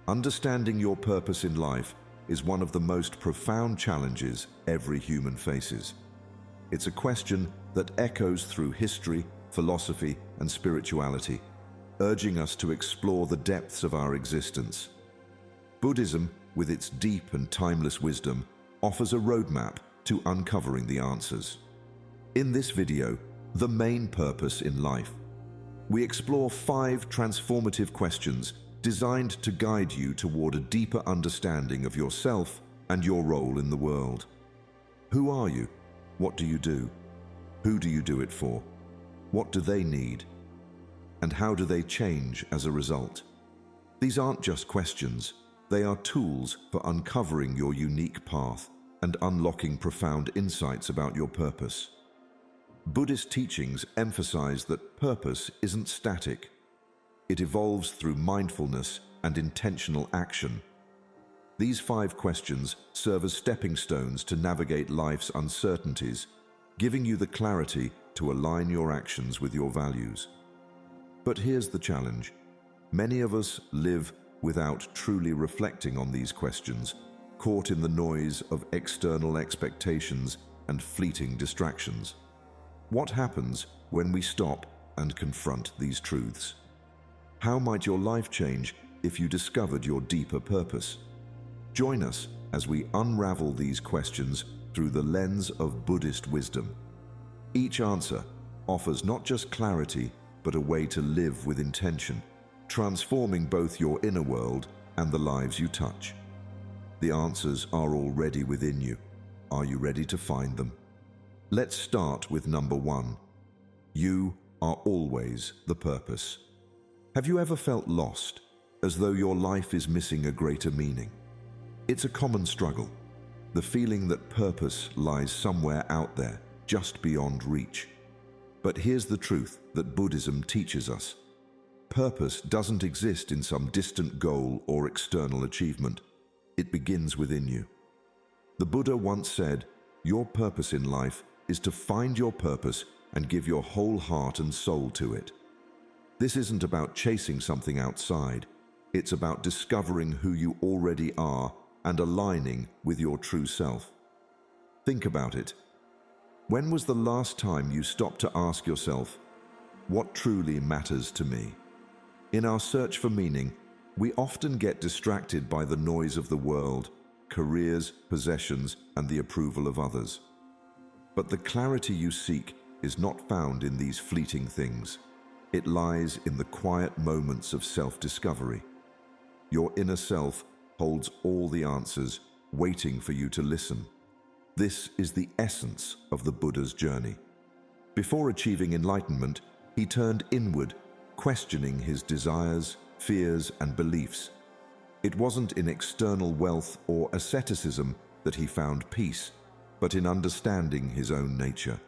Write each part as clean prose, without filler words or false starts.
Understanding your purpose in life is one of the most profound challenges every human faces. It's a question that echoes through history, philosophy, and spirituality, urging us to explore the depths of our existence. Buddhism, with its deep and timeless wisdom, offers a roadmap to uncovering the answers. In this video, The Main Purpose in Life, we explore 5 transformative questions designed to guide you toward a deeper understanding of yourself and your role in the world. Who are you? What do you do? Who do you do it for? What do they need? And how do they change as a result? These aren't just questions, they are tools for uncovering your unique path and unlocking profound insights about your purpose. Buddhist teachings emphasize that purpose isn't static. It evolves through mindfulness and intentional action. These 5 questions serve as stepping stones to navigate life's uncertainties, giving you the clarity to align your actions with your values. But here's the challenge. Many of us live without truly reflecting on these questions, caught in the noise of external expectations and fleeting distractions. What happens when we stop and confront these truths? How might your life change if you discovered your deeper purpose? Join us as we unravel these questions through the lens of Buddhist wisdom. Each answer offers not just clarity, but a way to live with intention, transforming both your inner world and the lives you touch. The answers are already within you. Are you ready to find them? Let's start with number 1. You are always the purpose. Have you ever felt lost, as though your life is missing a greater meaning? It's a common struggle, the feeling that purpose lies somewhere out there, just beyond reach. But here's the truth that Buddhism teaches us. Purpose doesn't exist in some distant goal or external achievement. It begins within you. The Buddha once said, "Your purpose in life is to find your purpose and give your whole heart and soul to it." This isn't about chasing something outside. It's about discovering who you already are and aligning with your true self. Think about it. When was the last time you stopped to ask yourself, what truly matters to me? In our search for meaning, we often get distracted by the noise of the world, careers, possessions, and the approval of others. But the clarity you seek is not found in these fleeting things. It lies in the quiet moments of self-discovery. Your inner self holds all the answers, waiting for you to listen. This is the essence of the Buddha's journey. Before achieving enlightenment, he turned inward, questioning his desires, fears, and beliefs. It wasn't in external wealth or asceticism that he found peace, but in understanding his own nature.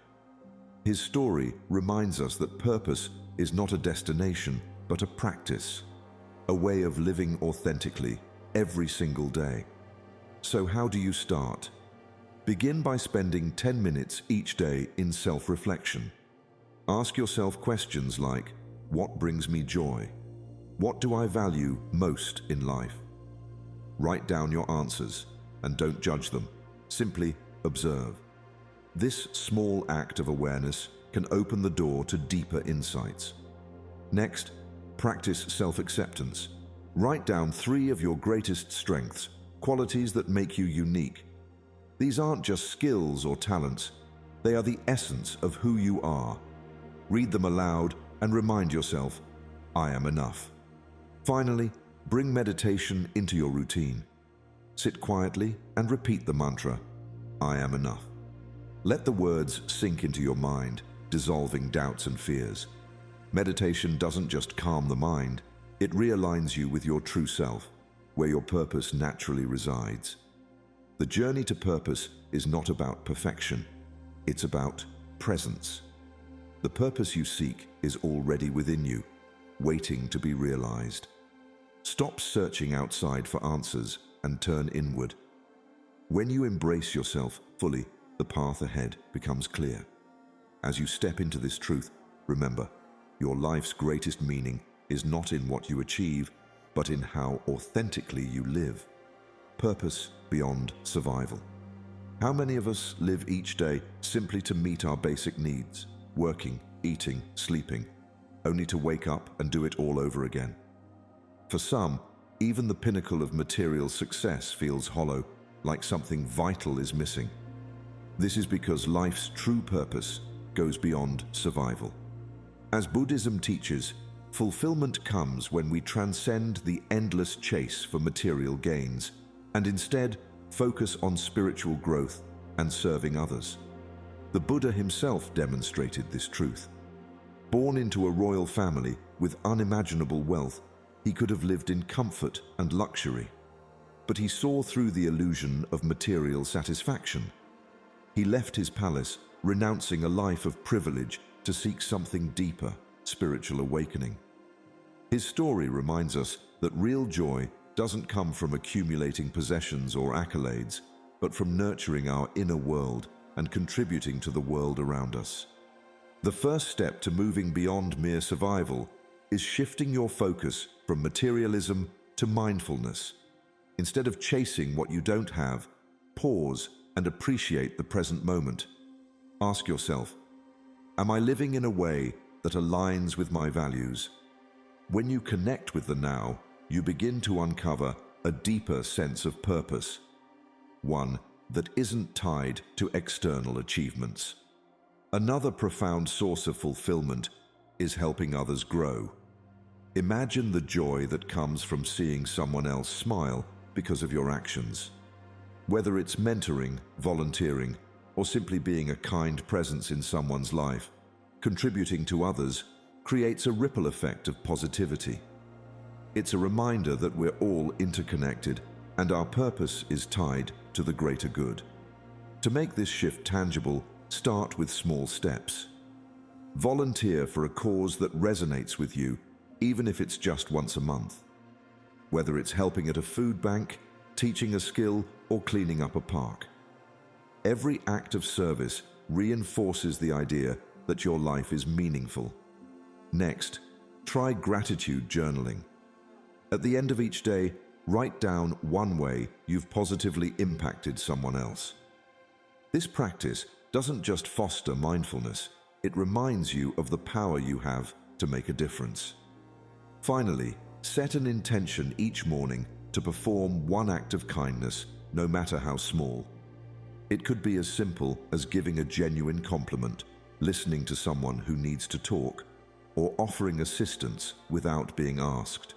His story reminds us that purpose is not a destination, but a practice, a way of living authentically every single day. So how do you start? Begin by spending 10 minutes each day in self-reflection. Ask yourself questions like, what brings me joy? What do I value most in life? Write down your answers and don't judge them. Simply observe. This small act of awareness can open the door to deeper insights. Next, practice self-acceptance. Write down 3 of your greatest strengths, qualities that make you unique. These aren't just skills or talents, they are the essence of who you are. Read them aloud and remind yourself, I am enough. Finally, bring meditation into your routine. Sit quietly and repeat the mantra, I am enough. Let the words sink into your mind, dissolving doubts and fears. Meditation doesn't just calm the mind, it realigns you with your true self, where your purpose naturally resides. The journey to purpose is not about perfection, it's about presence. The purpose you seek is already within you, waiting to be realized. Stop searching outside for answers and turn inward. When you embrace yourself fully, the path ahead becomes clear. As you step into this truth, remember, your life's greatest meaning is not in what you achieve, but in how authentically you live. Purpose beyond survival. How many of us live each day simply to meet our basic needs, working, eating, sleeping, only to wake up and do it all over again? For some, even the pinnacle of material success feels hollow, like something vital is missing. This is because life's true purpose goes beyond survival. As Buddhism teaches, fulfillment comes when we transcend the endless chase for material gains and instead focus on spiritual growth and serving others. The Buddha himself demonstrated this truth. Born into a royal family with unimaginable wealth, he could have lived in comfort and luxury. But he saw through the illusion of material satisfaction. He left his palace, renouncing a life of privilege to seek something deeper, spiritual awakening. His story reminds us that real joy doesn't come from accumulating possessions or accolades, but from nurturing our inner world and contributing to the world around us. The first step to moving beyond mere survival is shifting your focus from materialism to mindfulness. Instead of chasing what you don't have, pause and appreciate the present moment. Ask yourself, am I living in a way that aligns with my values? When you connect with the now, you begin to uncover a deeper sense of purpose, one that isn't tied to external achievements. Another profound source of fulfillment is helping others grow. Imagine the joy that comes from seeing someone else smile because of your actions. Whether it's mentoring, volunteering, or simply being a kind presence in someone's life, contributing to others creates a ripple effect of positivity. It's a reminder that we're all interconnected and our purpose is tied to the greater good. To make this shift tangible, start with small steps. Volunteer for a cause that resonates with you, even if it's just once a month. Whether it's helping at a food bank, teaching a skill, or cleaning up a park. Every act of service reinforces the idea that your life is meaningful. Next, try gratitude journaling. At the end of each day, write down one way you've positively impacted someone else. This practice doesn't just foster mindfulness, it reminds you of the power you have to make a difference. Finally, set an intention each morning to perform one act of kindness, no matter how small. It could be as simple as giving a genuine compliment, listening to someone who needs to talk, or offering assistance without being asked.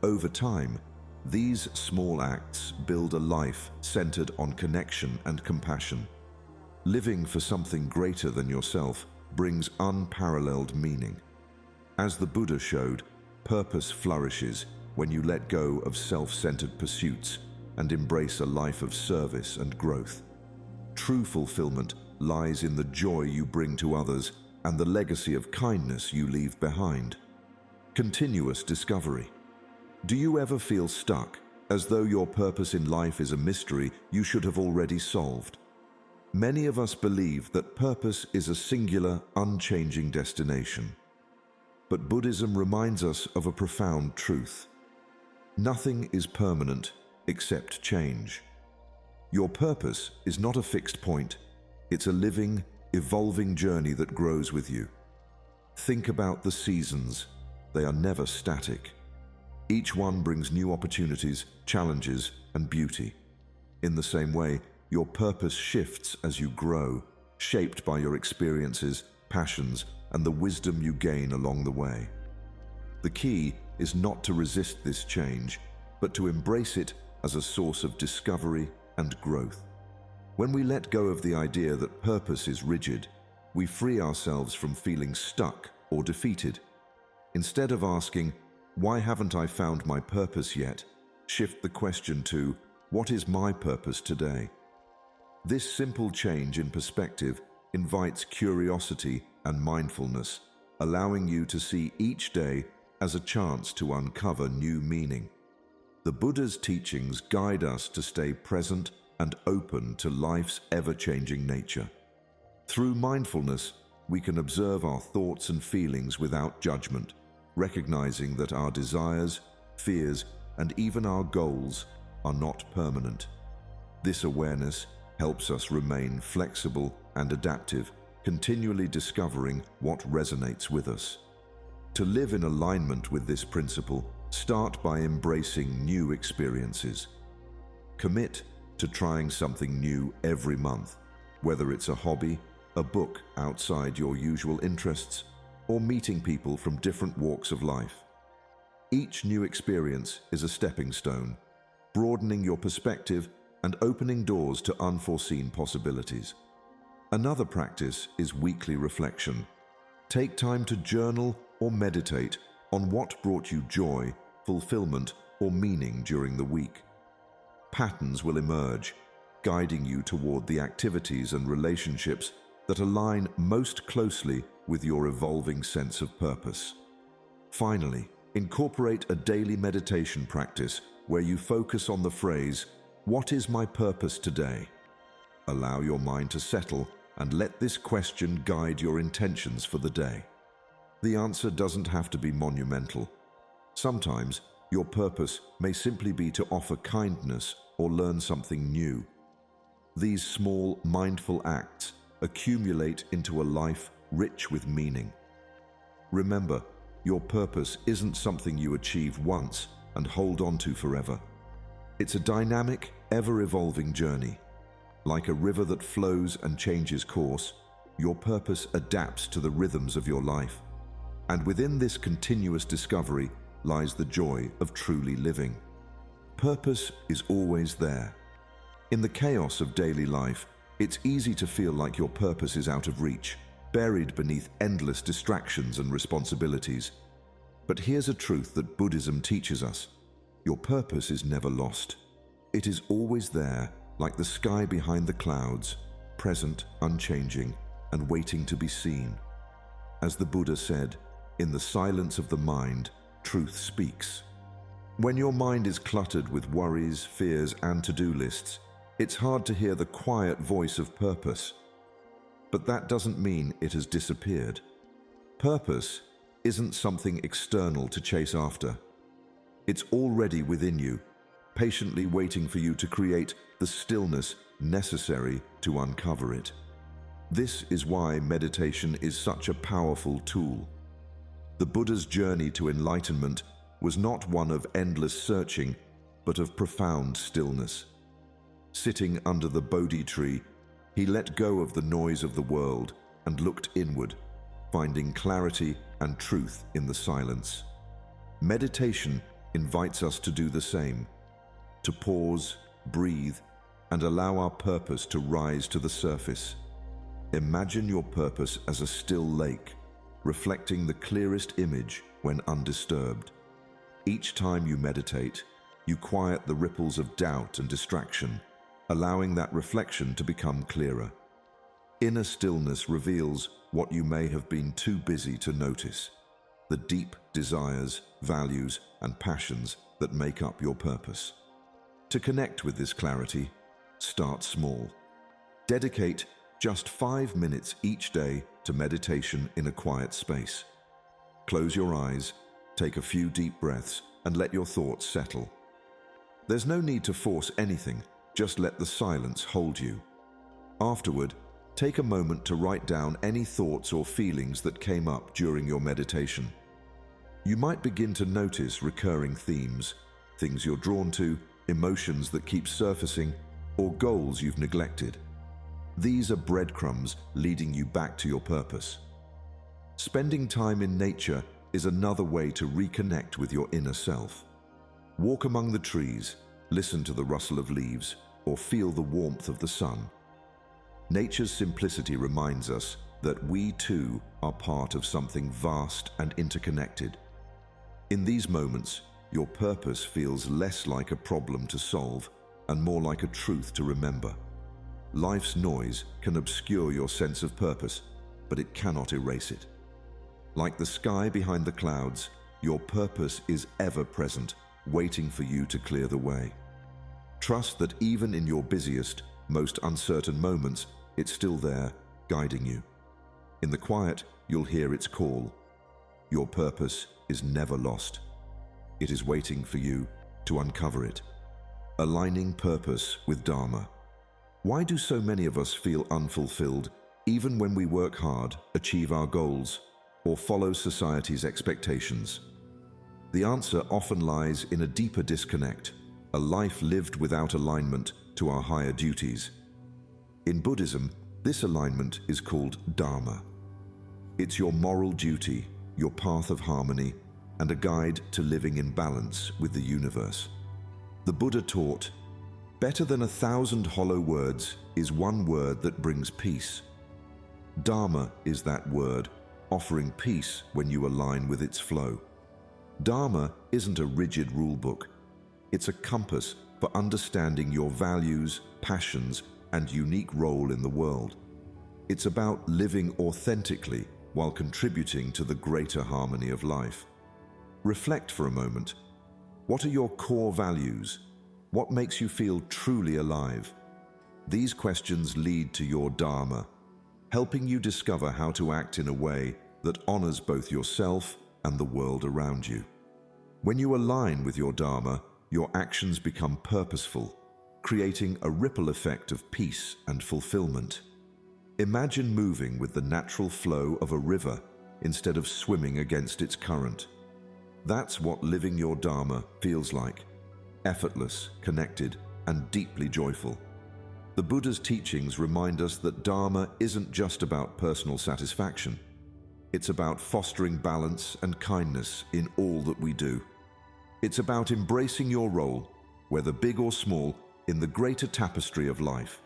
Over time, these small acts build a life centered on connection and compassion. Living for something greater than yourself brings unparalleled meaning. As the Buddha showed, purpose flourishes when you let go of self-centered pursuits and embrace a life of service and growth. True fulfillment lies in the joy you bring to others and the legacy of kindness you leave behind. Continuous discovery. Do you ever feel stuck, as though your purpose in life is a mystery you should have already solved? Many of us believe that purpose is a singular, unchanging destination. But Buddhism reminds us of a profound truth. Nothing is permanent except change. Your purpose is not a fixed point. It's a living, evolving journey that grows with you. Think about the seasons. They are never static. Each one brings new opportunities, challenges, and beauty. In the same way, your purpose shifts as you grow, shaped by your experiences, passions, and the wisdom you gain along the way. The key is not to resist this change, but to embrace it as a source of discovery and growth. When we let go of the idea that purpose is rigid, we free ourselves from feeling stuck or defeated. Instead of asking, "Why haven't I found my purpose yet?" shift the question to, "What is my purpose today?" This simple change in perspective invites curiosity and mindfulness, allowing you to see each day as a chance to uncover new meaning. The Buddha's teachings guide us to stay present and open to life's ever-changing nature. Through mindfulness, we can observe our thoughts and feelings without judgment, recognizing that our desires, fears, and even our goals are not permanent. This awareness helps us remain flexible and adaptive, continually discovering what resonates with us. To live in alignment with this principle, start by embracing new experiences. Commit to trying something new every month, whether it's a hobby, a book outside your usual interests, or meeting people from different walks of life. Each new experience is a stepping stone, broadening your perspective and opening doors to unforeseen possibilities. Another practice is weekly reflection. Take time to journal or meditate on what brought you joy, fulfillment, or meaning during the week. Patterns will emerge, guiding you toward the activities and relationships that align most closely with your evolving sense of purpose. Finally, incorporate a daily meditation practice where you focus on the phrase, "What is my purpose today?" Allow your mind to settle and let this question guide your intentions for the day. The answer doesn't have to be monumental. Sometimes, your purpose may simply be to offer kindness or learn something new. These small, mindful acts accumulate into a life rich with meaning. Remember, your purpose isn't something you achieve once and hold on to forever. It's a dynamic, ever-evolving journey. Like a river that flows and changes course, your purpose adapts to the rhythms of your life. And within this continuous discovery lies the joy of truly living. Purpose is always there. In the chaos of daily life, it's easy to feel like your purpose is out of reach, buried beneath endless distractions and responsibilities. But here's a truth that Buddhism teaches us. Your purpose is never lost. It is always there, like the sky behind the clouds, present, unchanging, and waiting to be seen. As the Buddha said, "In the silence of the mind, truth speaks." When your mind is cluttered with worries, fears, and to-do lists, it's hard to hear the quiet voice of purpose. But that doesn't mean it has disappeared. Purpose isn't something external to chase after. It's already within you, patiently waiting for you to create the stillness necessary to uncover it. This is why meditation is such a powerful tool. The Buddha's journey to enlightenment was not one of endless searching, but of profound stillness. Sitting under the Bodhi tree, he let go of the noise of the world and looked inward, finding clarity and truth in the silence. Meditation invites us to do the same, to pause, breathe, and allow our purpose to rise to the surface. Imagine your purpose as a still lake, reflecting the clearest image when undisturbed. Each time you meditate, you quiet the ripples of doubt and distraction, allowing that reflection to become clearer. Inner stillness reveals what you may have been too busy to notice, the deep desires, values, and passions that make up your purpose. To connect with this clarity, start small. Dedicate just 5 minutes each day to meditation in a quiet space. Close your eyes, take a few deep breaths, and let your thoughts settle. There's no need to force anything, just let the silence hold you. Afterward, take a moment to write down any thoughts or feelings that came up during your meditation. You might begin to notice recurring themes, things you're drawn to, emotions that keep surfacing, or goals you've neglected. These are breadcrumbs leading you back to your purpose. Spending time in nature is another way to reconnect with your inner self. Walk among the trees, listen to the rustle of leaves, or feel the warmth of the sun. Nature's simplicity reminds us that we too are part of something vast and interconnected. In these moments, your purpose feels less like a problem to solve and more like a truth to remember. Life's noise can obscure your sense of purpose, but it cannot erase it. Like the sky behind the clouds, your purpose is ever present, waiting for you to clear the way. Trust that even in your busiest, most uncertain moments, it's still there, guiding you. In the quiet, you'll hear its call. Your purpose is never lost. It is waiting for you to uncover it. Aligning purpose with Dharma. Why do so many of us feel unfulfilled even when we work hard, achieve our goals, or follow society's expectations? The answer often lies in a deeper disconnect, a life lived without alignment to our higher duties. In Buddhism, this alignment is called Dharma. It's your moral duty, your path of harmony, and a guide to living in balance with the universe. The Buddha taught, "Better than 1,000 hollow words is one word that brings peace." Dharma is that word, offering peace when you align with its flow. Dharma isn't a rigid rule book. It's a compass for understanding your values, passions, and unique role in the world. It's about living authentically while contributing to the greater harmony of life. Reflect for a moment. What are your core values? What makes you feel truly alive? These questions lead to your Dharma, helping you discover how to act in a way that honors both yourself and the world around you. When you align with your Dharma, your actions become purposeful, creating a ripple effect of peace and fulfillment. Imagine moving with the natural flow of a river instead of swimming against its current. That's what living your Dharma feels like: effortless, connected, and deeply joyful. The Buddha's teachings remind us that Dharma isn't just about personal satisfaction. It's about fostering balance and kindness in all that we do. It's about embracing your role, whether big or small, in the greater tapestry of life.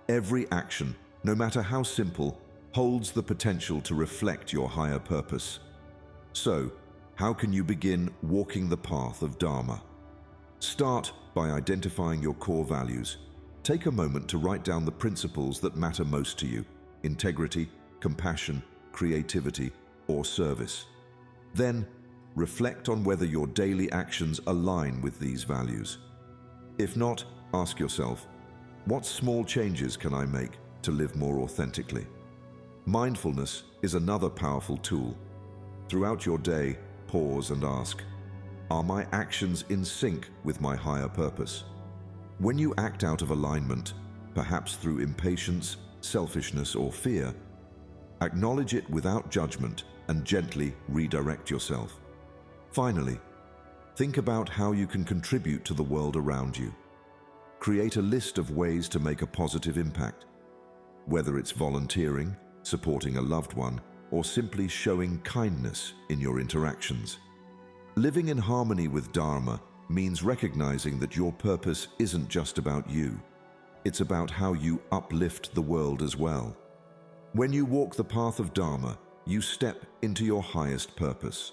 Every action, no matter how simple, holds the potential to reflect your higher purpose. So, how can you begin walking the path of Dharma? Start by identifying your core values. Take a moment to write down the principles that matter most to you: integrity, compassion, creativity, or service. Then, reflect on whether your daily actions align with these values. If not, ask yourself, what small changes can I make to live more authentically? Mindfulness is another powerful tool. Throughout your day, pause and ask, are my actions in sync with my higher purpose? When you act out of alignment, perhaps through impatience, selfishness, or fear, acknowledge it without judgment and gently redirect yourself. Finally, think about how you can contribute to the world around you. Create a list of ways to make a positive impact, whether it's volunteering, supporting a loved one, or simply showing kindness in your interactions. Living in harmony with Dharma means recognizing that your purpose isn't just about you. It's about how you uplift the world as well. When you walk the path of Dharma, you step into your highest purpose.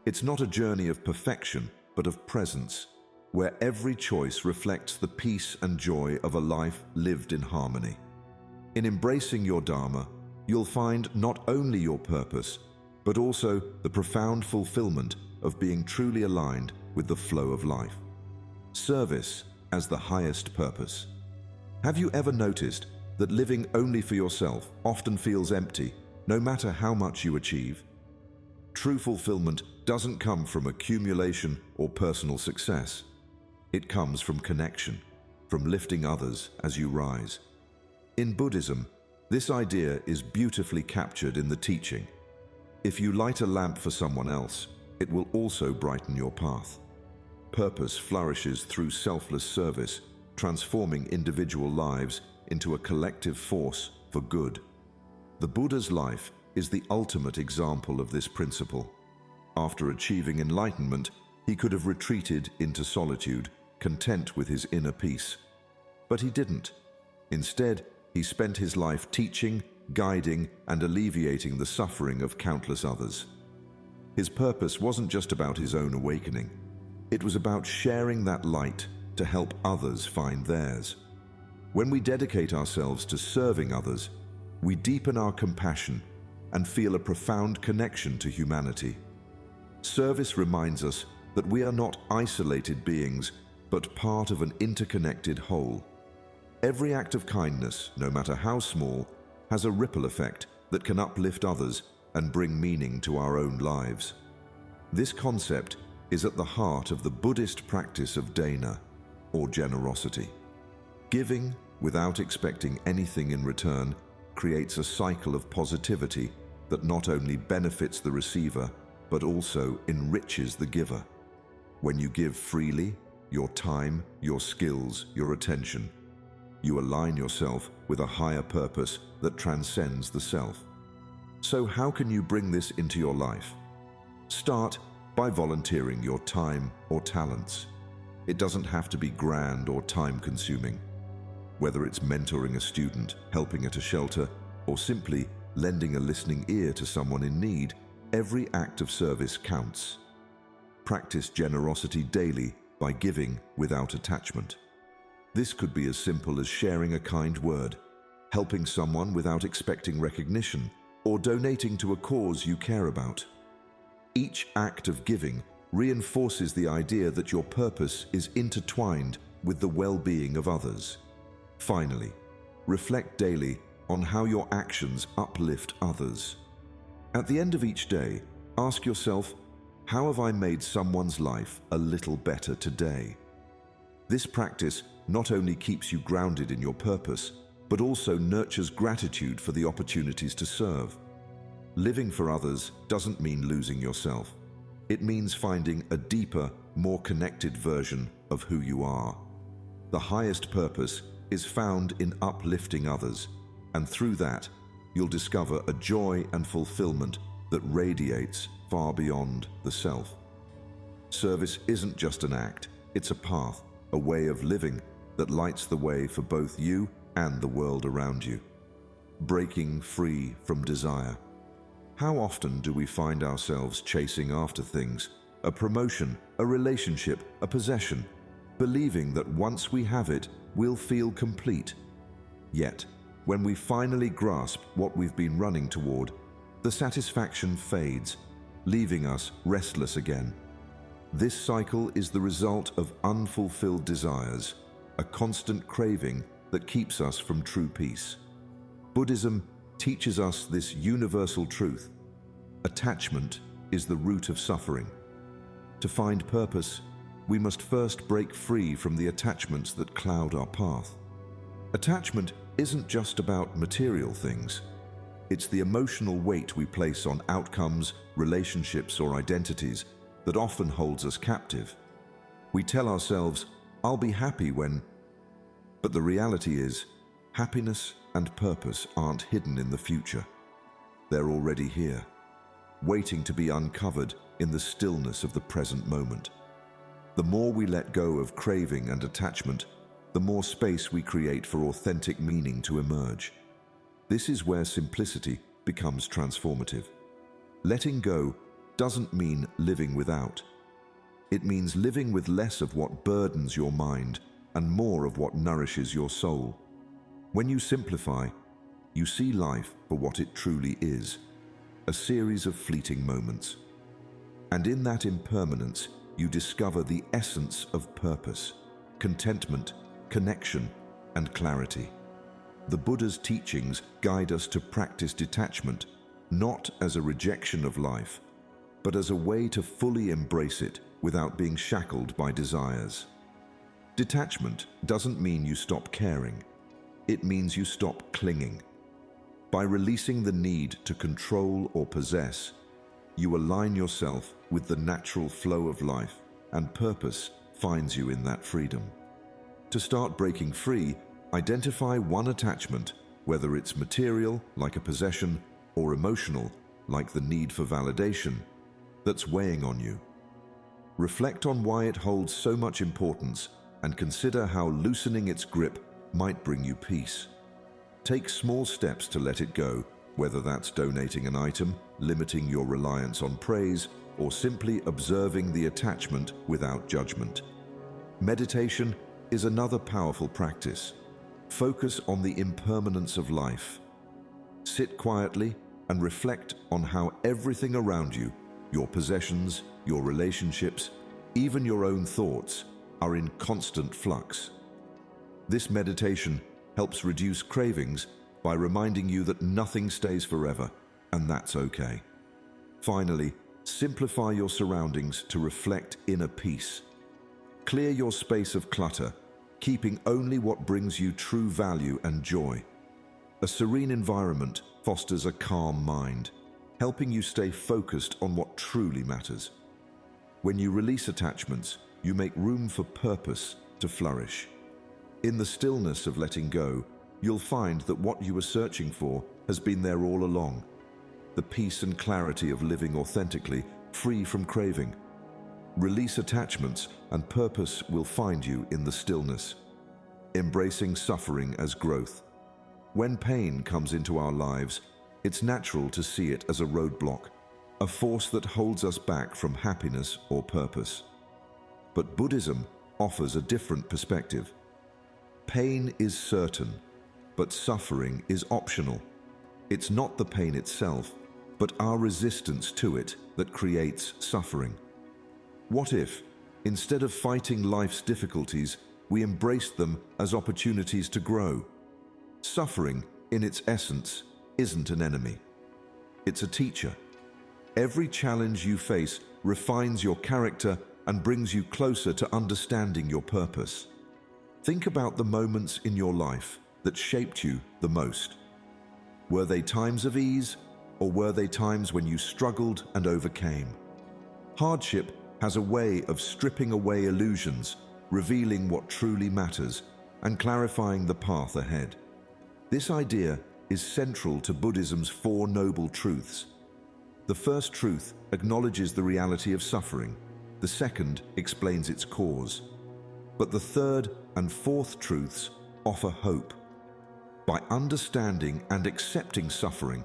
It's not a journey of perfection, but of presence, where every choice reflects the peace and joy of a life lived in harmony. In embracing your Dharma, you'll find not only your purpose, but also the profound fulfillment of being truly aligned with the flow of life. Service as the highest purpose. Have you ever noticed that living only for yourself often feels empty, no matter how much you achieve? True fulfillment doesn't come from accumulation or personal success. It comes from connection, from lifting others as you rise. In Buddhism, this idea is beautifully captured in the teaching. If you light a lamp for someone else, it will also brighten your path. Purpose flourishes through selfless service, transforming individual lives into a collective force for good. The Buddha's life is the ultimate example of this principle. After achieving enlightenment, he could have retreated into solitude, content with his inner peace. But he didn't. Instead, he spent his life teaching, guiding, and alleviating the suffering of countless others. His purpose wasn't just about his own awakening. It was about sharing that light to help others find theirs. When we dedicate ourselves to serving others, we deepen our compassion and feel a profound connection to humanity. Service reminds us that we are not isolated beings, but part of an interconnected whole. Every act of kindness, no matter how small, has a ripple effect that can uplift others and bring meaning to our own lives. This concept is at the heart of the Buddhist practice of dana, or generosity. Giving without expecting anything in return creates a cycle of positivity that not only benefits the receiver, but also enriches the giver. When you give freely, your time, your skills, your attention, you align yourself with a higher purpose that transcends the self. So how can you bring this into your life? Start by volunteering your time or talents. It doesn't have to be grand or time-consuming. Whether it's mentoring a student, helping at a shelter, or simply lending a listening ear to someone in need, every act of service counts. Practice generosity daily by giving without attachment. This could be as simple as sharing a kind word, helping someone without expecting recognition, or donating to a cause you care about. Each act of giving reinforces the idea that your purpose is intertwined with the well-being of others. Finally, reflect daily on how your actions uplift others. At the end of each day, ask yourself, how have I made someone's life a little better today? This practice not only keeps you grounded in your purpose, but also nurtures gratitude for the opportunities to serve. Living for others doesn't mean losing yourself. It means finding a deeper, more connected version of who you are. The highest purpose is found in uplifting others, and through that, you'll discover a joy and fulfillment that radiates far beyond the self. Service isn't just an act, it's a path, a way of living that lights the way for both you and the world around you. Breaking free from desire. How often do we find ourselves chasing after things, a promotion, a relationship, a possession, believing that once we have it, we'll feel complete? Yet, when we finally grasp what we've been running toward, the satisfaction fades, leaving us restless again. This cycle is the result of unfulfilled desires, a constant craving that keeps us from true peace. Buddhism teaches us this universal truth. Attachment is the root of suffering. To find purpose, we must first break free from the attachments that cloud our path. Attachment isn't just about material things. It's the emotional weight we place on outcomes, relationships, or identities that often holds us captive. We tell ourselves, "I'll be happy when..." But the reality is, happiness and purpose aren't hidden in the future. They're already here, waiting to be uncovered in the stillness of the present moment. The more we let go of craving and attachment, the more space we create for authentic meaning to emerge. This is where simplicity becomes transformative. Letting go doesn't mean living without. It means living with less of what burdens your mind and more of what nourishes your soul. When you simplify, you see life for what it truly is, a series of fleeting moments. And in that impermanence, you discover the essence of purpose, contentment, connection, and clarity. The Buddha's teachings guide us to practice detachment, not as a rejection of life, but as a way to fully embrace it without being shackled by desires. Detachment doesn't mean you stop caring. It means you stop clinging. By releasing the need to control or possess, you align yourself with the natural flow of life, and purpose finds you in that freedom. To start breaking free, identify one attachment, whether it's material, like a possession, or emotional, like the need for validation, that's weighing on you. Reflect on why it holds so much importance and consider how loosening its grip might bring you peace. Take small steps to let it go, whether that's donating an item, limiting your reliance on praise, or simply observing the attachment without judgment. Meditation is another powerful practice. Focus on the impermanence of life. Sit quietly and reflect on how everything around you, your possessions, your relationships, even your own thoughts, are in constant flux. This meditation helps reduce cravings by reminding you that nothing stays forever, and that's okay. Finally, Simplify your surroundings to reflect inner peace. Clear your space of clutter, keeping only what brings you true value and joy. A serene environment fosters a calm mind, helping you stay focused on what truly matters. When you release attachments, you make room for purpose to flourish. In the stillness of letting go, you'll find that what you were searching for has been there all along. The peace and clarity of living authentically, free from craving. Release attachments and purpose will find you in the stillness. Embracing suffering as growth. When pain comes into our lives, it's natural to see it as a roadblock, a force that holds us back from happiness or purpose. But Buddhism offers a different perspective. Pain is certain, but suffering is optional. It's not the pain itself, but our resistance to it that creates suffering. What if, instead of fighting life's difficulties, we embraced them as opportunities to grow? Suffering, in its essence, isn't an enemy. It's a teacher. Every challenge you face refines your character and brings you closer to understanding your purpose. Think about the moments in your life that shaped you the most. Were they times of ease, or were they times when you struggled and overcame? Hardship has a way of stripping away illusions, revealing what truly matters, and clarifying the path ahead. This idea is central to Buddhism's Four Noble Truths. The first truth acknowledges the reality of suffering. The second explains its cause. But the third and fourth truths offer hope. By understanding and accepting suffering,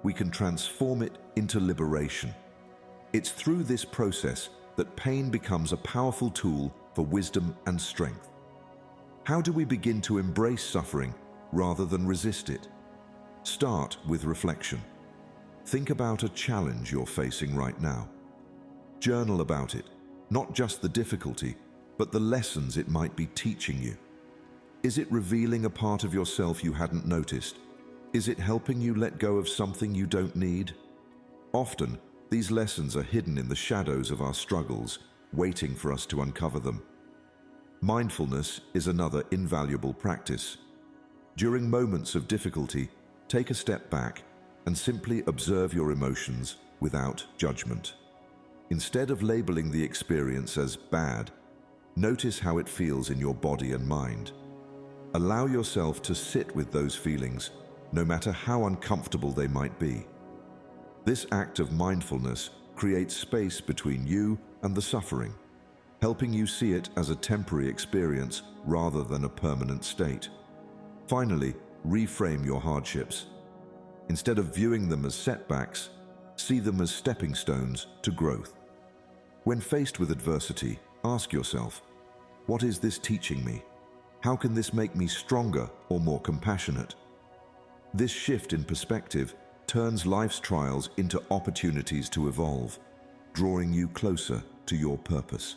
we can transform it into liberation. It's through this process that pain becomes a powerful tool for wisdom and strength. How do we begin to embrace suffering rather than resist it? Start with reflection. Think about a challenge you're facing right now. Journal about it, not just the difficulty, but the lessons it might be teaching you. Is it revealing a part of yourself you hadn't noticed? Is it helping you let go of something you don't need? Often, these lessons are hidden in the shadows of our struggles, waiting for us to uncover them. Mindfulness is another invaluable practice. During moments of difficulty, take a step back and simply observe your emotions without judgment. Instead of labeling the experience as bad, notice how it feels in your body and mind. Allow yourself to sit with those feelings, no matter how uncomfortable they might be. This act of mindfulness creates space between you and the suffering, helping you see it as a temporary experience rather than a permanent state. Finally, reframe your hardships. Instead of viewing them as setbacks, see them as stepping stones to growth. When faced with adversity, ask yourself, what is this teaching me? How can this make me stronger or more compassionate? This shift in perspective turns life's trials into opportunities to evolve, drawing you closer to your purpose.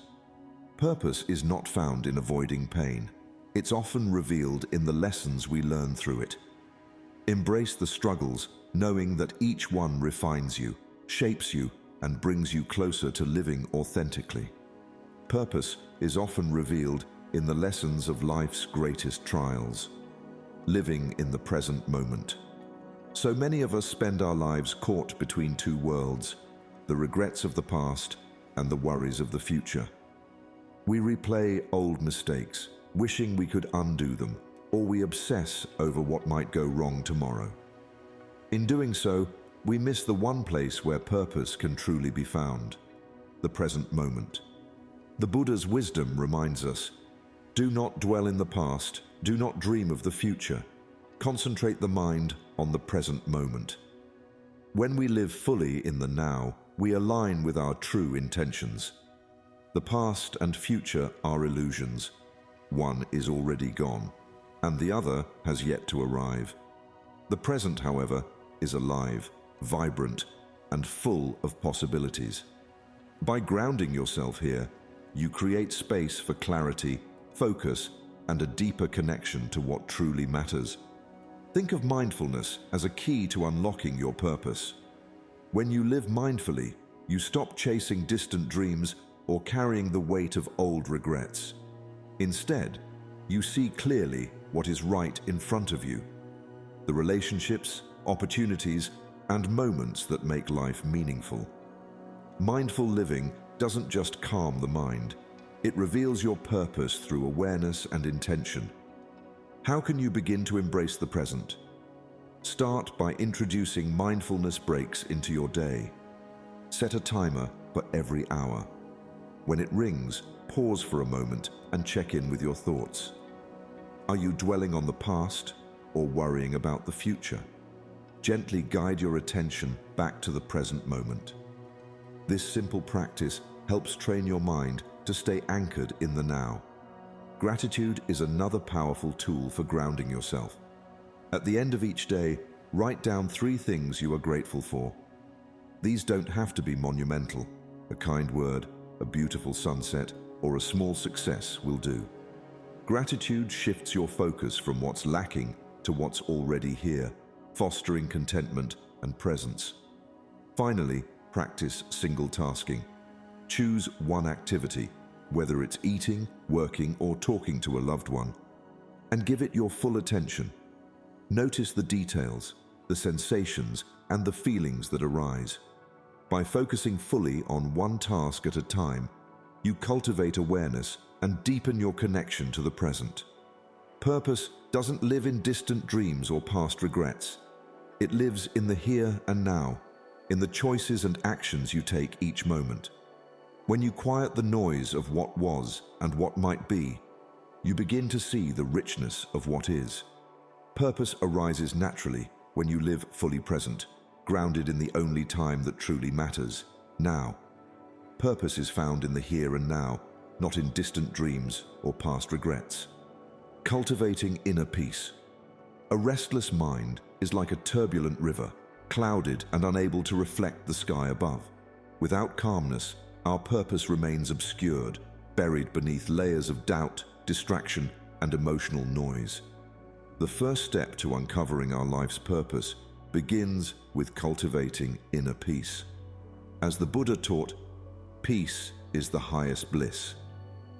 Purpose is not found in avoiding pain. It's often revealed in the lessons we learn through it. Embrace the struggles, knowing that each one refines you, shapes you, and brings you closer to living authentically. Purpose is often revealed in the lessons of life's greatest trials, living in the present moment. So many of us spend our lives caught between two worlds, the regrets of the past and the worries of the future. We replay old mistakes, wishing we could undo them, or we obsess over what might go wrong tomorrow. In doing so, we miss the one place where purpose can truly be found, the present moment. The Buddha's wisdom reminds us, do not dwell in the past, do not dream of the future. Concentrate the mind on the present moment. When we live fully in the now, we align with our true intentions. The past and future are illusions. One is already gone, and the other has yet to arrive. The present, however, is alive, vibrant, and full of possibilities. By grounding yourself here, you create space for clarity, focus, and a deeper connection to what truly matters. Think of mindfulness as a key to unlocking your purpose. When you live mindfully, You stop chasing distant dreams or carrying the weight of old regrets. Instead, you see clearly what is right in front of you. The relationships, opportunities, and moments that make life meaningful. Mindful living doesn't just calm the mind, it reveals your purpose through awareness and intention. How can you begin to embrace the present? Start by introducing mindfulness breaks into your day. Set a timer for every hour. When it rings, pause for a moment and check in with your thoughts. Are you dwelling on the past or worrying about the future? Gently guide your attention back to the present moment. This simple practice helps train your mind to stay anchored in the now. Gratitude is another powerful tool for grounding yourself. At the end of each day, write down 3 things you are grateful for. These don't have to be monumental. A kind word, a beautiful sunset, or a small success will do. Gratitude shifts your focus from what's lacking to what's already here, fostering contentment and presence. Finally, practice single tasking. Choose one activity, whether it's eating, working, or talking to a loved one, and give it your full attention. Notice the details, the sensations, and the feelings that arise. By focusing fully on one task at a time, you cultivate awareness and deepen your connection to the present. Purpose doesn't live in distant dreams or past regrets. It lives in the here and now, in the choices and actions you take each moment. When you quiet the noise of what was and what might be, you begin to see the richness of what is. Purpose arises naturally when you live fully present, grounded in the only time that truly matters, now. Purpose is found in the here and now, not in distant dreams or past regrets. Cultivating inner peace. A restless mind is like a turbulent river, clouded and unable to reflect the sky above. Without calmness, our purpose remains obscured, buried beneath layers of doubt, distraction, and emotional noise. The first step to uncovering our life's purpose begins with cultivating inner peace. As the Buddha taught, peace is the highest bliss.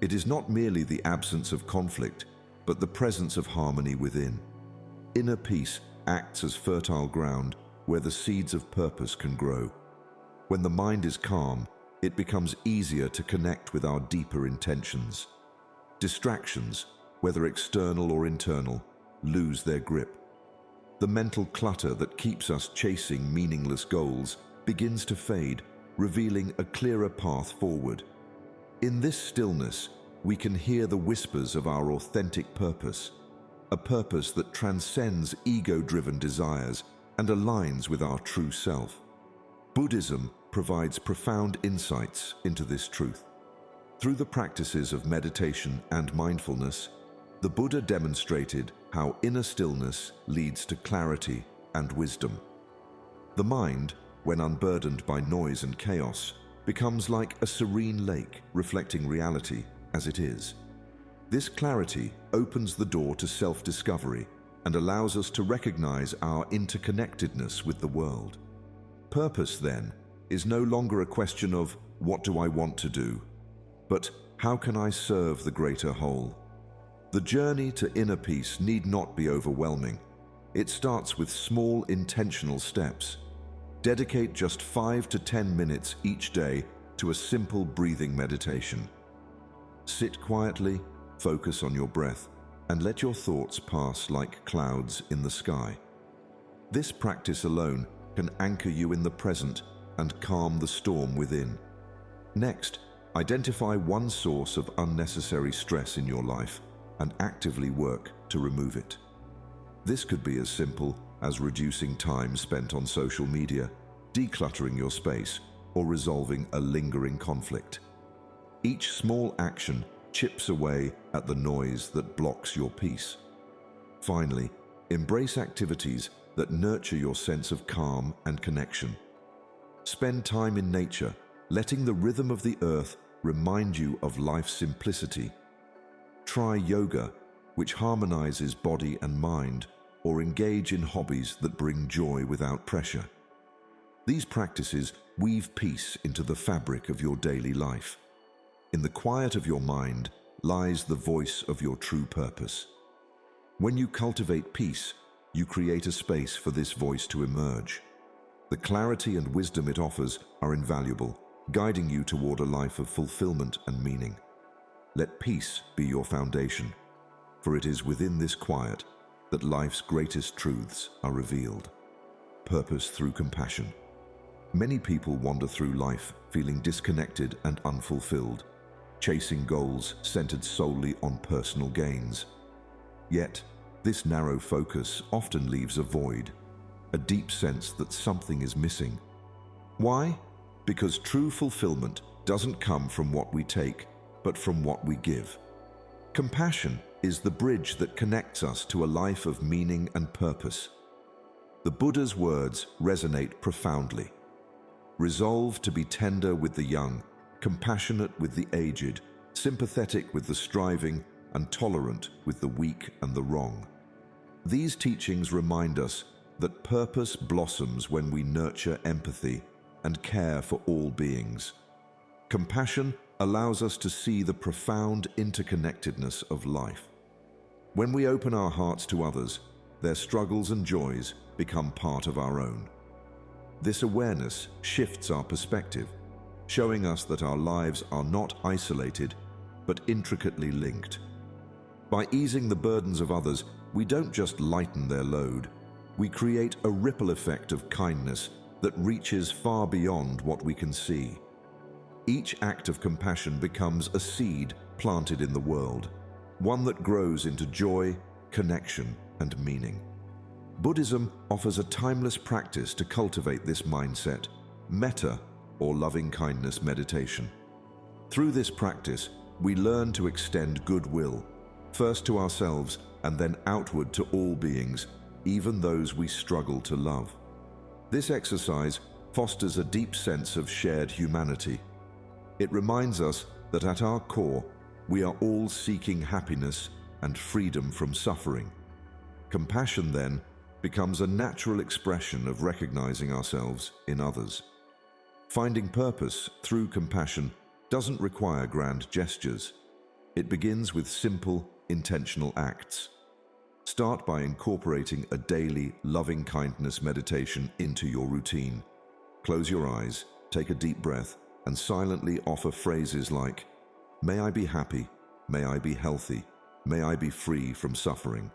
It is not merely the absence of conflict, but the presence of harmony within. Inner peace acts as fertile ground where the seeds of purpose can grow. When the mind is calm, it becomes easier to connect with our deeper intentions. Distractions, whether external or internal, lose their grip. The mental clutter that keeps us chasing meaningless goals begins to fade, revealing a clearer path forward. In this stillness, we can hear the whispers of our authentic purpose, a purpose that transcends ego-driven desires and aligns with our true self. Buddhism provides profound insights into this truth. Through the practices of meditation and mindfulness, the Buddha demonstrated how inner stillness leads to clarity and wisdom. The mind, when unburdened by noise and chaos, becomes like a serene lake reflecting reality as it is. This clarity opens the door to self-discovery and allows us to recognize our interconnectedness with the world. Purpose, then, is no longer a question of what do I want to do, but how can I serve the greater whole? The journey to inner peace need not be overwhelming. It starts with small, intentional steps. Dedicate just 5 to 10 minutes each day to a simple breathing meditation. Sit quietly, focus on your breath, and let your thoughts pass like clouds in the sky. This practice alone can anchor you in the present and calm the storm within. Next, identify one source of unnecessary stress in your life and actively work to remove it. This could be as simple as reducing time spent on social media, decluttering your space, or resolving a lingering conflict. Each small action chips away at the noise that blocks your peace. Finally, embrace activities that nurture your sense of calm and connection. Spend time in nature, letting the rhythm of the earth remind you of life's simplicity. Try yoga, which harmonizes body and mind, or engage in hobbies that bring joy without pressure. These practices weave peace into the fabric of your daily life. In the quiet of your mind lies the voice of your true purpose. When you cultivate peace, you create a space for this voice to emerge. The clarity and wisdom it offers are invaluable, guiding you toward a life of fulfillment and meaning. Let peace be your foundation, for it is within this quiet that life's greatest truths are revealed. Purpose through compassion. Many people wander through life feeling disconnected and unfulfilled, chasing goals centered solely on personal gains. Yet, this narrow focus often leaves a void, a deep sense that something is missing. Why? Because true fulfillment doesn't come from what we take, but from what we give. Compassion is the bridge that connects us to a life of meaning and purpose. The Buddha's words resonate profoundly. Resolve to be tender with the young, compassionate with the aged, sympathetic with the striving, and tolerant with the weak and the wrong. These teachings remind us that purpose blossoms when we nurture empathy and care for all beings. Compassion allows us to see the profound interconnectedness of life. When we open our hearts to others, their struggles and joys become part of our own. This awareness shifts our perspective, showing us that our lives are not isolated, but intricately linked. By easing the burdens of others, we don't just lighten their load, we create a ripple effect of kindness that reaches far beyond what we can see. Each act of compassion becomes a seed planted in the world, one that grows into joy, connection, and meaning. Buddhism offers a timeless practice to cultivate this mindset, metta, or loving-kindness meditation. Through this practice, we learn to extend goodwill, first to ourselves and then outward to all beings, even those we struggle to love. This exercise fosters a deep sense of shared humanity. It reminds us that at our core, we are all seeking happiness and freedom from suffering. Compassion, then, becomes a natural expression of recognizing ourselves in others. Finding purpose through compassion doesn't require grand gestures. It begins with simple, intentional acts. Start by incorporating a daily loving-kindness meditation into your routine. Close your eyes, take a deep breath, and silently offer phrases like, "May I be happy, may I be healthy, may I be free from suffering."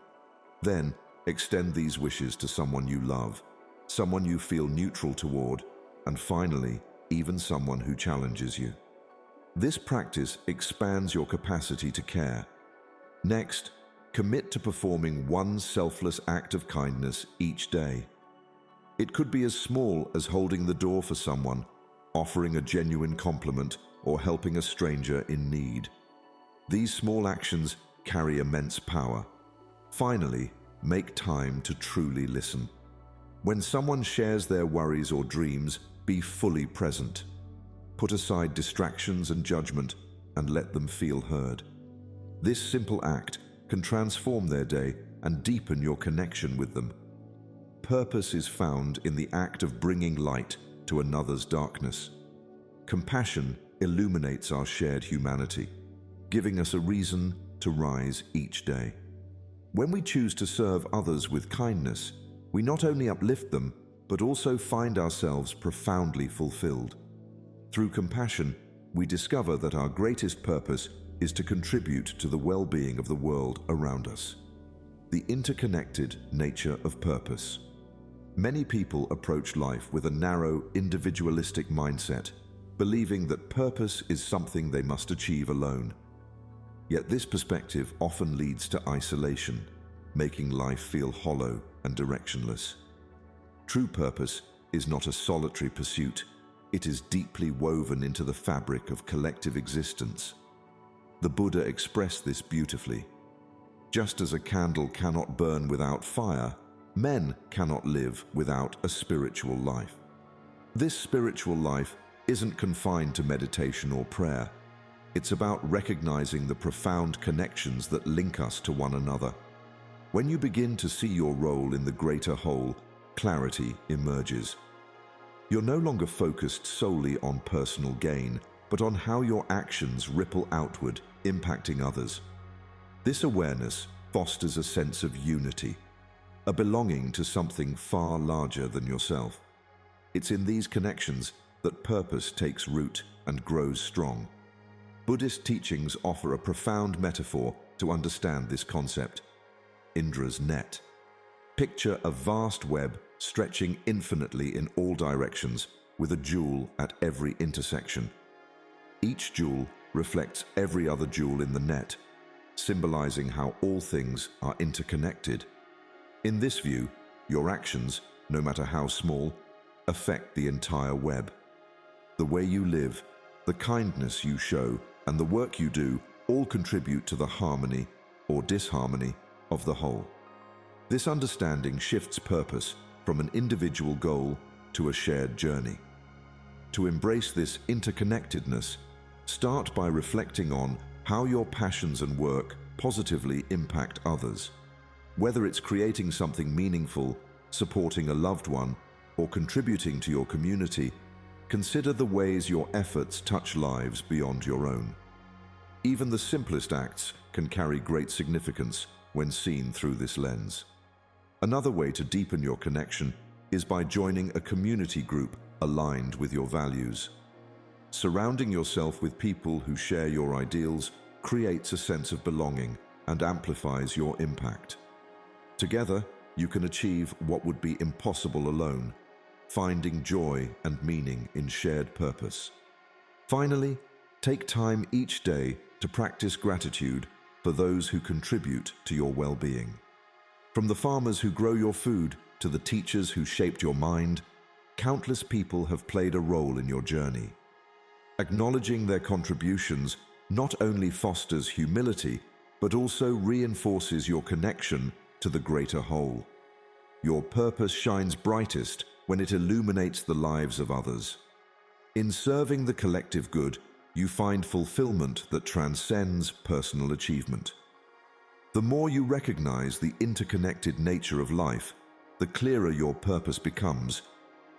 Then, extend these wishes to someone you love, someone you feel neutral toward, and finally, even someone who challenges you. This practice expands your capacity to care. Next, commit to performing one selfless act of kindness each day. It could be as small as holding the door for someone, offering a genuine compliment, or helping a stranger in need. These small actions carry immense power. Finally, make time to truly listen. When someone shares their worries or dreams, be fully present. Put aside distractions and judgment and let them feel heard. This simple act can transform their day and deepen your connection with them. Purpose is found in the act of bringing light to another's darkness. Compassion illuminates our shared humanity, giving us a reason to rise each day. When we choose to serve others with kindness, we not only uplift them, but also find ourselves profoundly fulfilled. Through compassion, we discover that our greatest purpose is to contribute to the well-being of the world around us. The interconnected nature of purpose. Many people approach life with a narrow, individualistic mindset, believing that purpose is something they must achieve alone. Yet this perspective often leads to isolation, making life feel hollow and directionless. True purpose is not a solitary pursuit. It is deeply woven into the fabric of collective existence. The Buddha expressed this beautifully. Just as a candle cannot burn without fire, men cannot live without a spiritual life. This spiritual life isn't confined to meditation or prayer. It's about recognizing the profound connections that link us to one another. When you begin to see your role in the greater whole, clarity emerges. You're no longer focused solely on personal gain, but on how your actions ripple outward, impacting others. This awareness fosters a sense of unity, a belonging to something far larger than yourself. It's in these connections that purpose takes root and grows strong. Buddhist teachings offer a profound metaphor to understand this concept: Indra's net. Picture a vast web stretching infinitely in all directions, with a jewel at every intersection. Each jewel reflects every other jewel in the net, symbolizing how all things are interconnected. In this view, your actions, no matter how small, affect the entire web. The way you live, the kindness you show, and the work you do all contribute to the harmony or disharmony of the whole. This understanding shifts purpose from an individual goal to a shared journey. To embrace this interconnectedness, start by reflecting on how your passions and work positively impact others. Whether it's creating something meaningful, supporting a loved one, or contributing to your community, consider the ways your efforts touch lives beyond your own. Even the simplest acts can carry great significance when seen through this lens. Another way to deepen your connection is by joining a community group aligned with your values. Surrounding yourself with people who share your ideals creates a sense of belonging and amplifies your impact. Together, you can achieve what would be impossible alone, finding joy and meaning in shared purpose. Finally, take time each day to practice gratitude for those who contribute to your well-being. From the farmers who grow your food to the teachers who shaped your mind, countless people have played a role in your journey. Acknowledging their contributions not only fosters humility, but also reinforces your connection to the greater whole. Your purpose shines brightest when it illuminates the lives of others. In serving the collective good, you find fulfillment that transcends personal achievement. The more you recognize the interconnected nature of life, the clearer your purpose becomes,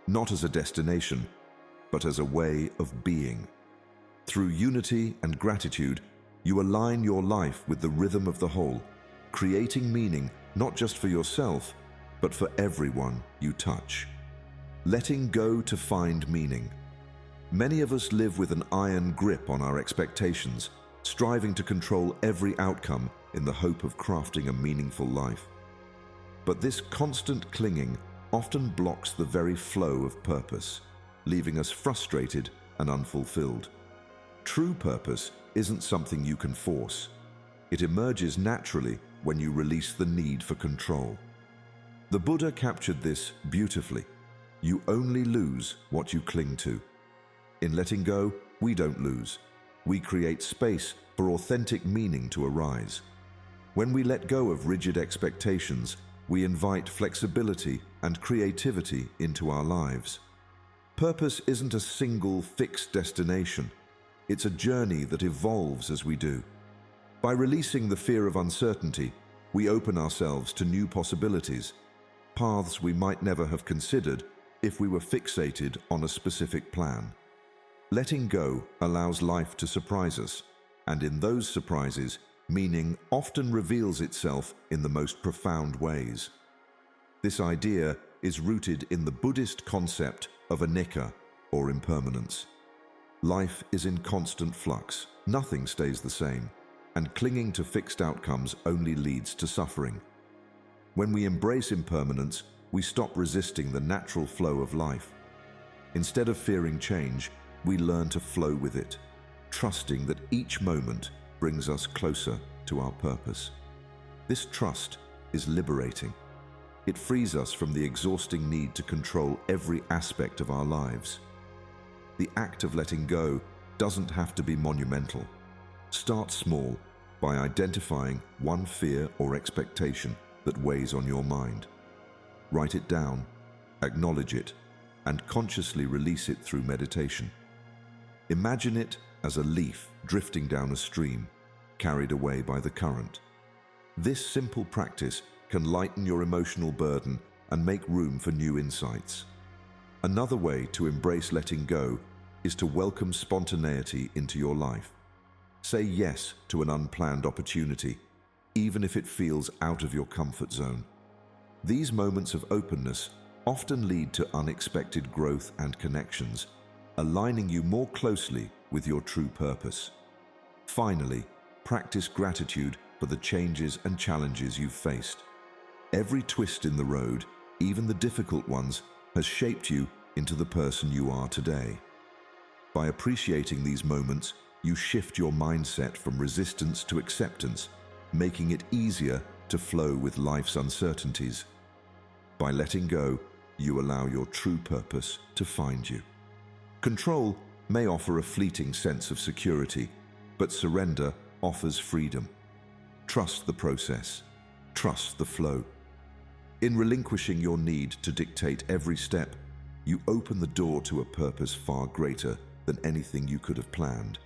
not as a destination, but as a way of being. Through unity and gratitude, you align your life with the rhythm of the whole, creating meaning not just for yourself, but for everyone you touch. Letting go to find meaning. Many of us live with an iron grip on our expectations, striving to control every outcome in the hope of crafting a meaningful life. But this constant clinging often blocks the very flow of purpose, leaving us frustrated and unfulfilled. True purpose isn't something you can force. It emerges naturally when you release the need for control. The Buddha captured this beautifully. You only lose what you cling to. In letting go, we don't lose. We create space for authentic meaning to arise. When we let go of rigid expectations, we invite flexibility and creativity into our lives. Purpose isn't a single fixed destination. It's a journey that evolves as we do. By releasing the fear of uncertainty, we open ourselves to new possibilities, paths we might never have considered if we were fixated on a specific plan. Letting go allows life to surprise us, and in those surprises, meaning often reveals itself in the most profound ways. This idea is rooted in the Buddhist concept of anicca, or impermanence. Life is in constant flux, nothing stays the same, and clinging to fixed outcomes only leads to suffering. When we embrace impermanence, we stop resisting the natural flow of life. Instead of fearing change, we learn to flow with it, trusting that each moment brings us closer to our purpose. This trust is liberating. It frees us from the exhausting need to control every aspect of our lives. The act of letting go doesn't have to be monumental. Start small by identifying one fear or expectation that weighs on your mind. Write it down, acknowledge it, and consciously release it through meditation. Imagine it as a leaf drifting down a stream, carried away by the current. This simple practice can lighten your emotional burden and make room for new insights. Another way to embrace letting go is to welcome spontaneity into your life. Say yes to an unplanned opportunity, even if it feels out of your comfort zone. These moments of openness often lead to unexpected growth and connections, aligning you more closely with your true purpose. Finally, practice gratitude for the changes and challenges you've faced. Every twist in the road, even the difficult ones, has shaped you into the person you are today. By appreciating these moments, you shift your mindset from resistance to acceptance, making it easier to flow with life's uncertainties. By letting go, you allow your true purpose to find you. Control may offer a fleeting sense of security, but surrender offers freedom. Trust the process. Trust the flow. In relinquishing your need to dictate every step, you open the door to a purpose far greater than anything you could have planned.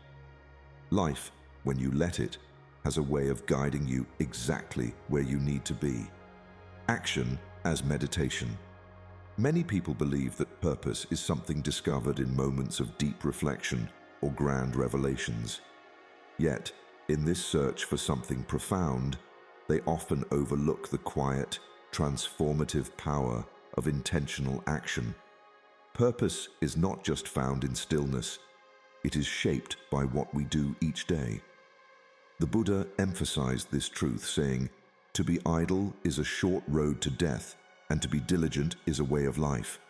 Life, when you let it, has a way of guiding you exactly where you need to be. Action as meditation. Many people believe that purpose is something discovered in moments of deep reflection or grand revelations. Yet, in this search for something profound, they often overlook the quiet, transformative power of intentional action. Purpose is not just found in stillness, it is shaped by what we do each day. The Buddha emphasized this truth, saying, "To be idle is a short road to death, and to be diligent is a way of life.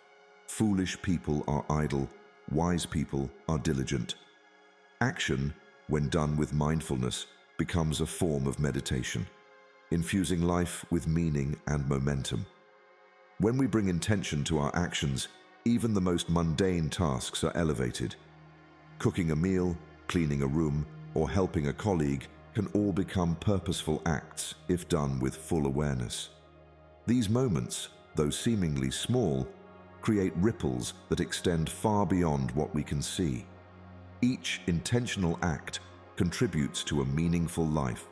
Foolish people are idle, wise people are diligent." Action, when done with mindfulness, becomes a form of meditation, infusing life with meaning and momentum. When we bring intention to our actions, even the most mundane tasks are elevated. Cooking a meal, cleaning a room, or helping a colleague can all become purposeful acts if done with full awareness. These moments, though seemingly small, create ripples that extend far beyond what we can see. Each intentional act contributes to a meaningful life,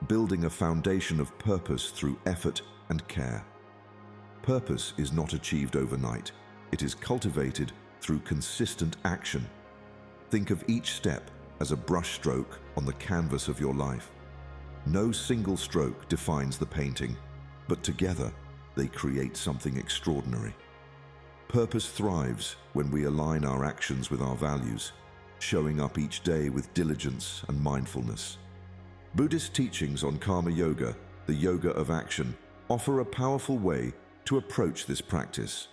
building a foundation of purpose through effort and care. Purpose is not achieved overnight. It is cultivated through consistent action. Think of each step as a brushstroke on the canvas of your life. No single stroke defines the painting, but together they create something extraordinary. Purpose thrives when we align our actions with our values, showing up each day with diligence and mindfulness. Buddhist teachings on karma yoga, the yoga of action, offer a powerful way to approach this practice.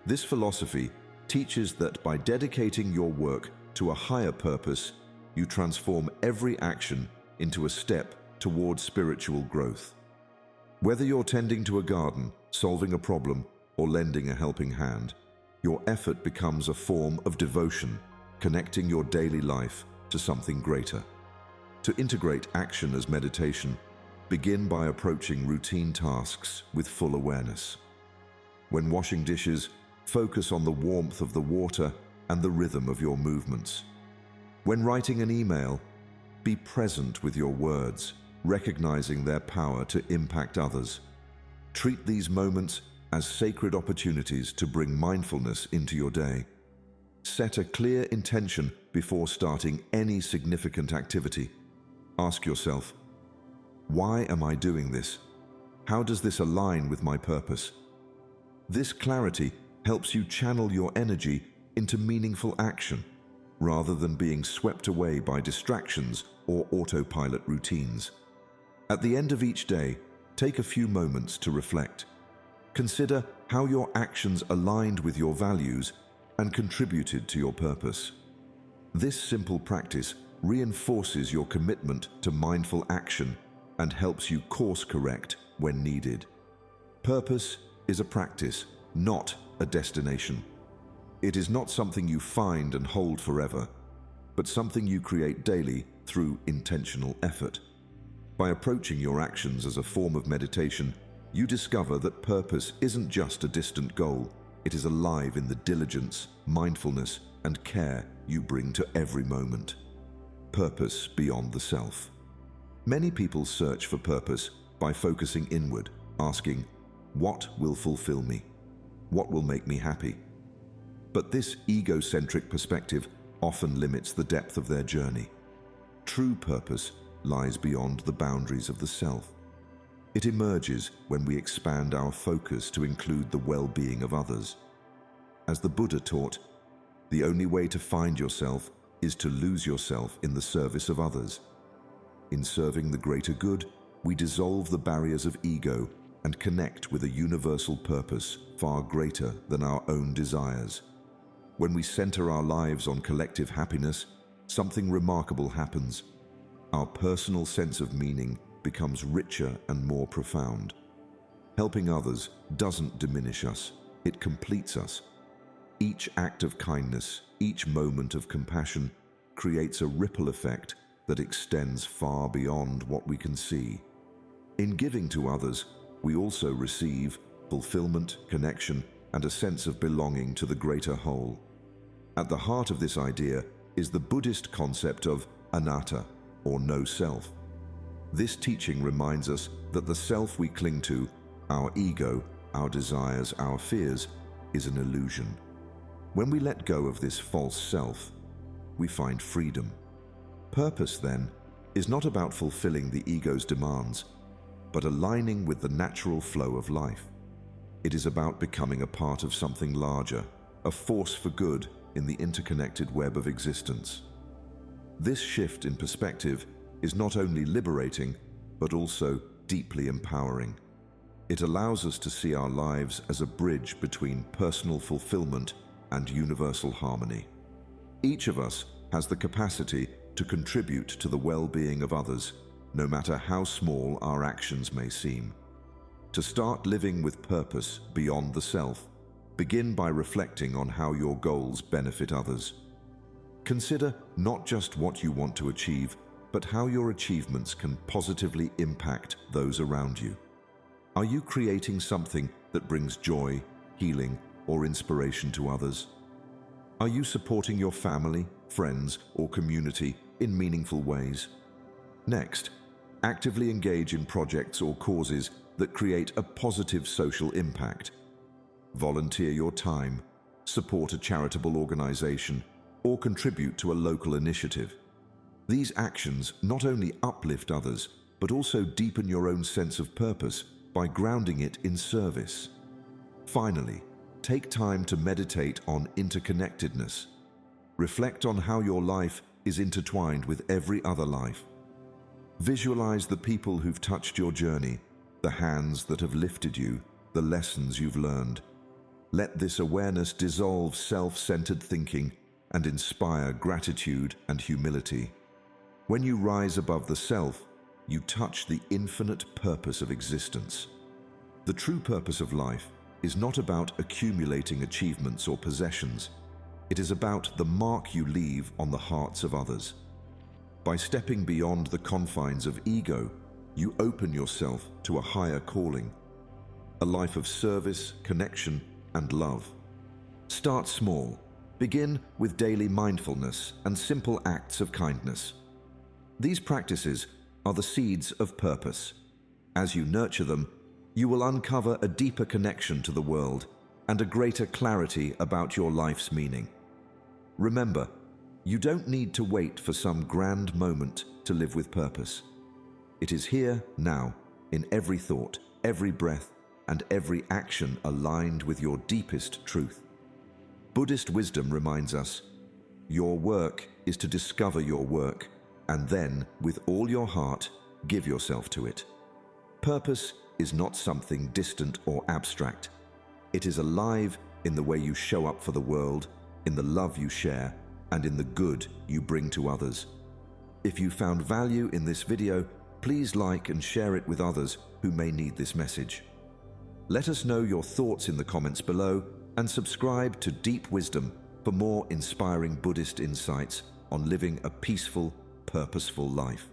This philosophy teaches that by dedicating your work to a higher purpose, you transform every action into a step toward spiritual growth. Whether you're tending to a garden, solving a problem, or lending a helping hand, your effort becomes a form of devotion, connecting your daily life to something greater. To integrate action as meditation, begin by approaching routine tasks with full awareness. When washing dishes, focus on the warmth of the water and the rhythm of your movements. When writing an email, be present with your words, recognizing their power to impact others. Treat these moments as sacred opportunities to bring mindfulness into your day. Set a clear intention before starting any significant activity. Ask yourself, why am I doing this? How does this align with my purpose? This clarity helps you channel your energy into meaningful action, rather than being swept away by distractions or autopilot routines. At the end of each day, take a few moments to reflect. Consider how your actions aligned with your values and contributed to your purpose. This simple practice reinforces your commitment to mindful action and helps you course correct when needed. Purpose is a practice, not a destination. It is not something you find and hold forever, but something you create daily through intentional effort. By approaching your actions as a form of meditation, you discover that purpose isn't just a distant goal, it is alive in the diligence, mindfulness, and care you bring to every moment. Purpose beyond the self. Many people search for purpose by focusing inward, asking, what will fulfill me? What will make me happy? But this egocentric perspective often limits the depth of their journey. True purpose lies beyond the boundaries of the self. It emerges when we expand our focus to include the well-being of others. As the Buddha taught, the only way to find yourself is to lose yourself in the service of others. In serving the greater good, we dissolve the barriers of ego and connect with a universal purpose far greater than our own desires. When we center our lives on collective happiness, something remarkable happens. Our personal sense of meaning becomes richer and more profound. Helping others doesn't diminish us, it completes us. Each act of kindness, each moment of compassion creates a ripple effect that extends far beyond what we can see. In giving to others, we also receive fulfillment, connection, and a sense of belonging to the greater whole. At the heart of this idea is the Buddhist concept of anatta, or no self. This teaching reminds us that the self we cling to, our ego, our desires, our fears, is an illusion. When we let go of this false self, we find freedom. Purpose, then, is not about fulfilling the ego's demands, but aligning with the natural flow of life. It is about becoming a part of something larger, a force for good in the interconnected web of existence. This shift in perspective is not only liberating, but also deeply empowering. It allows us to see our lives as a bridge between personal fulfillment and universal harmony. Each of us has the capacity to contribute to the well-being of others, no matter how small our actions may seem. To start living with purpose beyond the self, begin by reflecting on how your goals benefit others. Consider not just what you want to achieve, but how your achievements can positively impact those around you. Are you creating something that brings joy, healing, or inspiration to others? Are you supporting your family, friends, or community in meaningful ways? Next, actively engage in projects or causes that create a positive social impact. Volunteer your time, support a charitable organization, or contribute to a local initiative. These actions not only uplift others, but also deepen your own sense of purpose by grounding it in service. Finally, take time to meditate on interconnectedness. Reflect on how your life is intertwined with every other life. Visualize the people who've touched your journey, the hands that have lifted you, the lessons you've learned. Let this awareness dissolve self-centered thinking and inspire gratitude and humility. When you rise above the self, you touch the infinite purpose of existence. The true purpose of life is not about accumulating achievements or possessions. It is about the mark you leave on the hearts of others. By stepping beyond the confines of ego, you open yourself to a higher calling, a life of service, connection, and love. Start small. Begin with daily mindfulness and simple acts of kindness. These practices are the seeds of purpose. As you nurture them, you will uncover a deeper connection to the world and a greater clarity about your life's meaning. Remember, you don't need to wait for some grand moment to live with purpose. It is here, now, in every thought, every breath, and every action aligned with your deepest truth. Buddhist wisdom reminds us, your work is to discover your work, and then, with all your heart, give yourself to it. Purpose is not something distant or abstract. It is alive in the way you show up for the world, in the love you share, and in the good you bring to others. If you found value in this video, please like and share it with others who may need this message. Let us know your thoughts in the comments below and subscribe to Deep Wisdom for more inspiring Buddhist insights on living a peaceful, purposeful life.